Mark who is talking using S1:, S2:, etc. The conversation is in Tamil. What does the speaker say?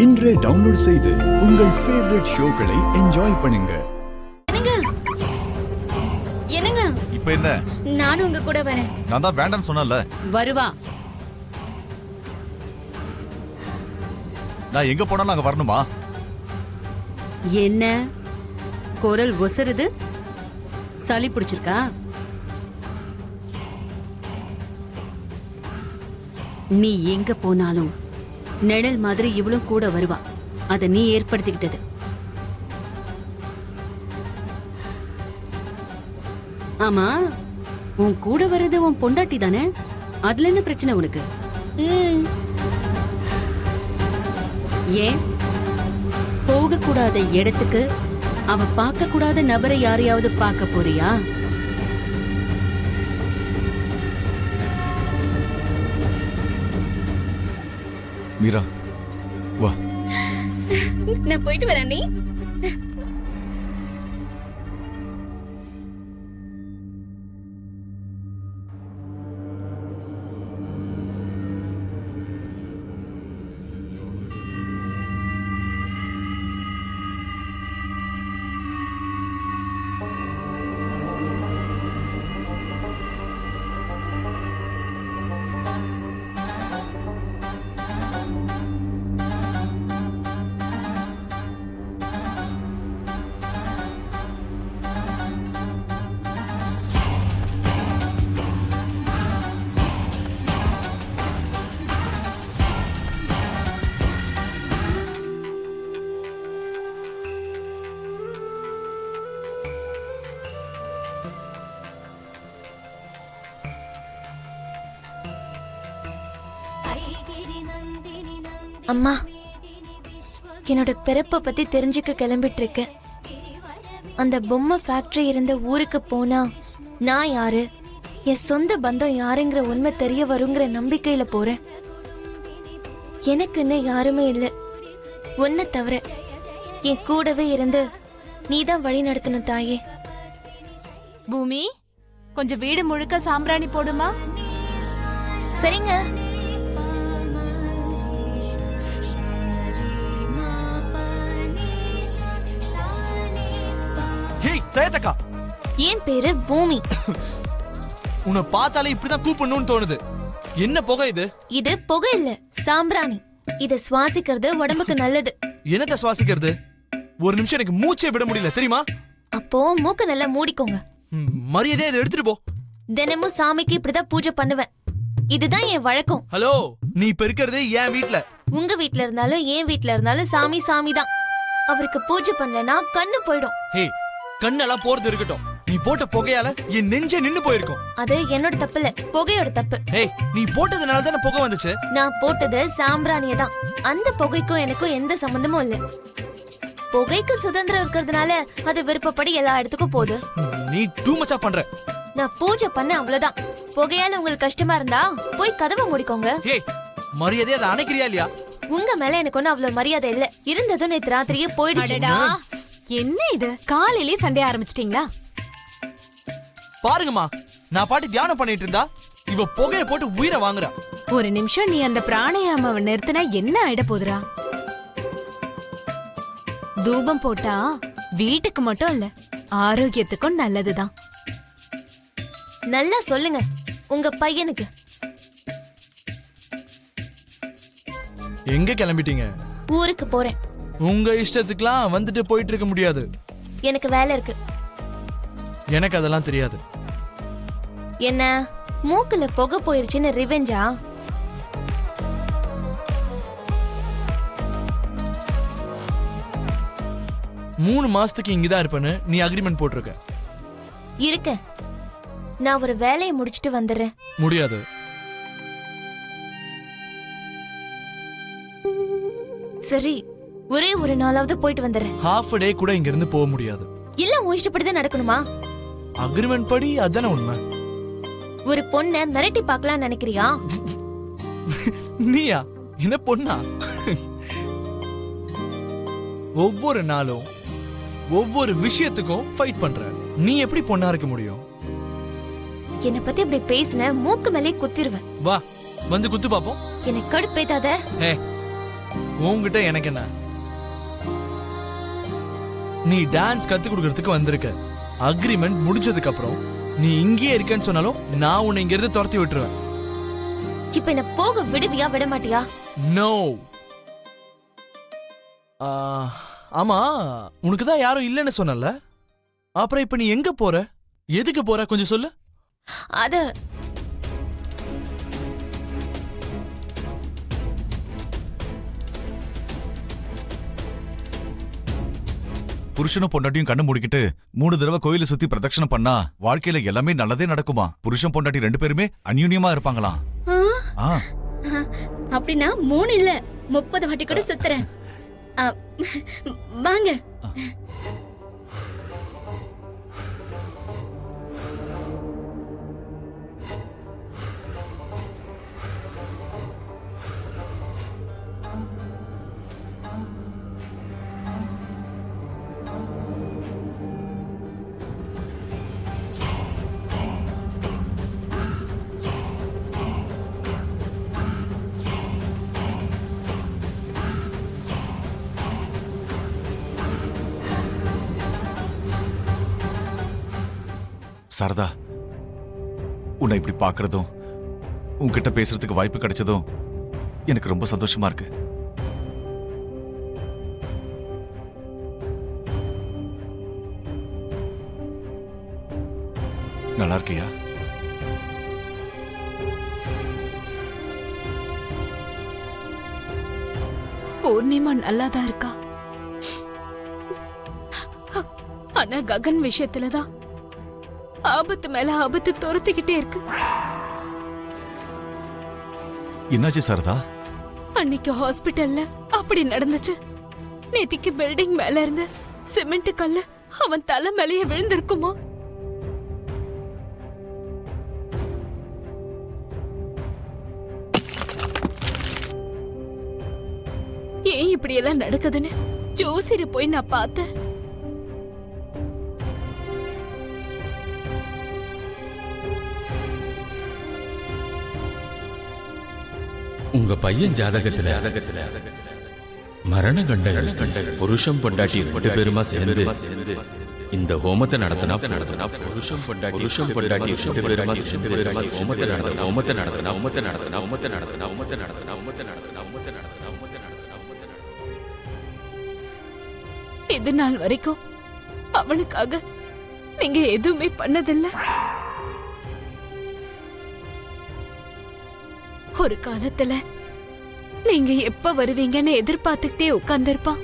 S1: இன்றே டவுன்லோட் செய்து உங்கள் ஃபேவரட் ஷோக்களை என்ஜாய் பண்ணுங்க.
S2: என்னங்க
S3: இப்போ என்ன?
S2: நானும் உங்க கூட வரேன்.
S3: நான் தான் வேண்டாம்னு சொன்னேன்ல.
S2: வருவா.
S3: நான் எங்க போனாலும் அங்க வரணுமா?
S2: என்ன குரல் ஒசருது? சளி பிடிச்சிருக்கா? நீ எங்க போனாலும் நிழல் மாதிரி இவளும் கூட வருவா. அத நீ ஏற்படுத்திக்கிட்டது. ஆமா, உன் கூட வர்றது உன் பொண்டாட்டி தானே? அதுல என்ன பிரச்சனை உனக்கு? ஏன் போக கூடாத இடத்துக்கு அவ பார்க்க கூடாத நபரை யாரையாவது பார்க்க போறியா?
S3: மீரா வா.
S2: நான் போயிட்டு வரேன். நீ
S4: அம்மா, என்னோட பிறப்பை பத்தி தெரிஞ்சுக்க கிளம்பிட்டு இருக்கேன். அந்த பொம்மை ஃபேக்டரி இருந்த ஊருக்கு போனா நான் யாரு, என் சொந்த பந்தம் யாருங்கிற உண்மை தெரிய வருங்கிற நம்பிக்கையில போறேன். எனக்குன்னு யாருமே இல்லை, உன்னை தவிர. என் கூடவே இருந்து நீதான் வழி நடத்தின தாயே.
S5: பூமி, கொஞ்சம் வீடு முழுக்க சாம்பிராணி போடுமா?
S4: சரிங்க. என் பேரு பூமி.
S6: உன்னை பார்த்தாலே இப்படிதான் கூப்பிடணும்னு தோணுது. என்ன புகை இது?
S4: இது புகை இல்ல, சாம்பிராணி. இத சுவாசிக்கிறது உடம்புக்கு நல்லது.
S6: என்னத்த சுவாசிக்கிறது? ஒரு நிமிஷம் எனக்கு மூச்சே விட முடியல தெரியுமா?
S4: அப்போ மூக்க நல்லா மூடிக்கோங்க.
S6: மரியாதையா இதை எடுத்துட்டு போ.
S4: தினமும் சாமிக்கு இப்படிதான் பூஜை பண்ணுவேன். இதுதான் என் வழக்கம்.
S6: ஹலோ, நீ இப்ப இருக்கிறது என் வீட்ல.
S4: உங்க வீட்ல இருந்தாலும் என் வீட்ல இருந்தாலும் சாமி சாமி தான். அவருக்கு பூஜை பண்ணலனா கண்ணு போயிடும்.
S6: ஹே, கண்ணெல்லாம் போறது இருக்கட்டும். நீ போட்ட புகையால என் நெஞ்சே நின்னு போயிருக்கும்.
S4: அது என்னோட தப்பு இல்ல, புகையோட தப்பு.
S6: ஹே, நீ போட்டதுனால தானே புகை வந்துச்சு.
S4: நான் போட்டது சாம்பிராணிய தான். அந்த புகைக்கும் எனக்கும் எந்த சம்பந்தமும் இல்ல. புகைக்கு சுதந்திரம் இருக்கிறதுனால அது விருப்பப்படி எல்லா இடத்துக்கும் போகுது.
S6: நீ டூ மச்சா பண்ற.
S4: நான் பூஜை பண்ண அவ்வளவுதான். புகையால உங்களுக்கு கஷ்டமா இருந்தா போய் கதவை மூடிக்கோங்க.
S6: ஹே, மரியாதையா அதை அணைக்கிறியா இல்லையா?
S4: உங்க மேல எனக்கு ஒன்னும் அவ்வளவு மரியாதை இல்ல. இருந்ததும் நேத்து ராத்திரியே போயிடுச்சு.
S5: என்ன இது, காலையிலேயே சண்டை ஆரம்பிச்சிட்டீங்களா?
S6: பாருங்கம்மா, நான் பாட்டி தியானம் பண்ணிட்டு இருந்தா இவ புகைய போட்டு உயிரை வாங்குறா.
S5: ஒரு நிமிஷம் நீ அந்த பிராணாயாம நிறுத்தினா என்ன ஆயிட போதுரா? தூபம் போட்டா வீட்டுக்கு மட்டும் இல்ல, ஆரோக்கியத்துக்கும் நல்லதுதான்.
S4: நல்லா சொல்லுங்க உங்க பையனுக்கு.
S6: எங்க கிளம்பிட்டீங்க?
S4: ஊருக்கு போறேன்.
S6: உங்க இஷ்டத்துக்குலாம் வந்துட்டு போயிட்டு இருக்க முடியாது.
S4: எனக்கு வேலை இருக்கு.
S6: எனக்கு அதெல்லாம் தெரியாது.
S4: என்ன மூக்குல புகை போயிருச்சுன்னு ரிவெஞ்சா?
S6: மூணு மாசத்துக்கு இங்கதான் இருப்பேன்னு நீ அக்ரிமெண்ட் போட்டிருக்க.
S4: இருக்க. நான் ஒரு வேலையை முடிச்சிட்டு வந்துடுறேன்.
S6: முடியாது.
S4: சரி, ஒரே ஒரு நாளாவது போயிட்டு வந்துடுறேன்.
S6: ஹாஃப் டே கூட இங்க இருந்து போக முடியாது.
S4: இல்ல, உன் இஷ்டப்படிதான் நடக்கணுமா?
S6: அக்ரிமெண்ட் படி அதானே உண்மை.
S4: ஒரு பொண்ணை மிரட்டி பார்க்கலாம் நினைக்கிறியா?
S6: நீயா? என்ன பொண்ணா? ஒவ்வொரு நாளும் ஒவ்வொரு விஷயத்துக்கும் ஃபைட் பண்ற. நீ எப்படி பொண்ணா இருக்க முடியும்?
S4: என்ன பத்தி இப்படி பேசின மூக்கு மேலே குத்திருவேன்.
S6: வா, வந்து குத்து பாப்போம்.
S4: எனக்கு கடுப்பேத்தாத.
S6: உன்கிட்ட எனக்கு என்ன? நீ டான்ஸ் கத்து கொடுக்கறதுக்கு வந்திருக்க. அக்ரிமெண்ட் முடிஞ்சதுக்கு அப்புறம் நீ இங்கேயே இருக்கேன்னு சொன்னாலும் நான் உன்னை இங்க இருந்து துரத்தி விட்டுருவேன்.
S4: இப்ப என்ன போக விடுவியா விட மாட்டியா?
S6: நோ. ஆமா, உனக்கு தான் யாரும் இல்லைன்னு சொன்னல. அப்புறம் இப்ப நீ எங்க போற? எதுக்கு போற கொஞ்சம் சொல்லு.
S4: அது
S3: புருஷனும் பொண்டாட்டியும் கண்ணு மூடிக்கிட்டு 3 தடவை கோயிலை சுத்தி பிரதட்சணம் பண்ணா வாழ்க்கையில எல்லாமே நல்லதே நடக்குமா? புருஷன் பொண்டாட்டி 2 பேருமே அந்யூன்யமா இருப்பாங்களாம். ஆ,
S2: அப்படின்னா 3 இல்ல 30 வாட்டி கூட சுத்துறேன். வாங்க.
S3: சாரதா, உன்னை இப்படி பாக்குறதும் உன்கிட்ட பேசுறதுக்கு வாய்ப்பு கிடைச்சதும் எனக்கு ரொம்ப சந்தோஷமா இருக்கு. நல்லா இருக்கியா?
S5: பூர்ணிமா நல்லாதான் இருக்கா. ஆனா ககன் விஷயத்துலதான் ஆபத்து மேல ஆபத்து துரத்திக்கிட்டே இருக்கு.
S3: என்னாச்சு சாரதா?
S5: அன்னைக்கு ஹாஸ்பிட்டல்ல அப்படி நடந்துச்சு. நேத்திக்கு பில்டிங் மேல இருந்து சிமெண்ட் கல்லு அவன் தலை மேலேயே விழுந்திருக்குமா? ஏன் இப்படி எல்லாம் நடக்குதுன்னு ஜோசியரை போய் நான் பார்த்தேன்.
S7: உங்க பையன் ஜாதகத்துல மரண கண்டங்கள் புருஷம் பொண்டாட்டி 2 பேருமா சேர்ந்து இந்த ஹோமத்தை நடத்தினா புருஷம் பொண்டாட்டி 2 பேருமா சேர்ந்து ஹோமத்தை நடத்தினா
S5: இது நாள் வரைக்கும் அவனுக்காக நீங்க எதுவுமே பண்ணதில்லை. ஒரு காலத்துல நீங்க எப்ப வருவீங்கன்னு எதிர்பார்த்துக்கிட்டே உட்கார்ந்திருப்பான்.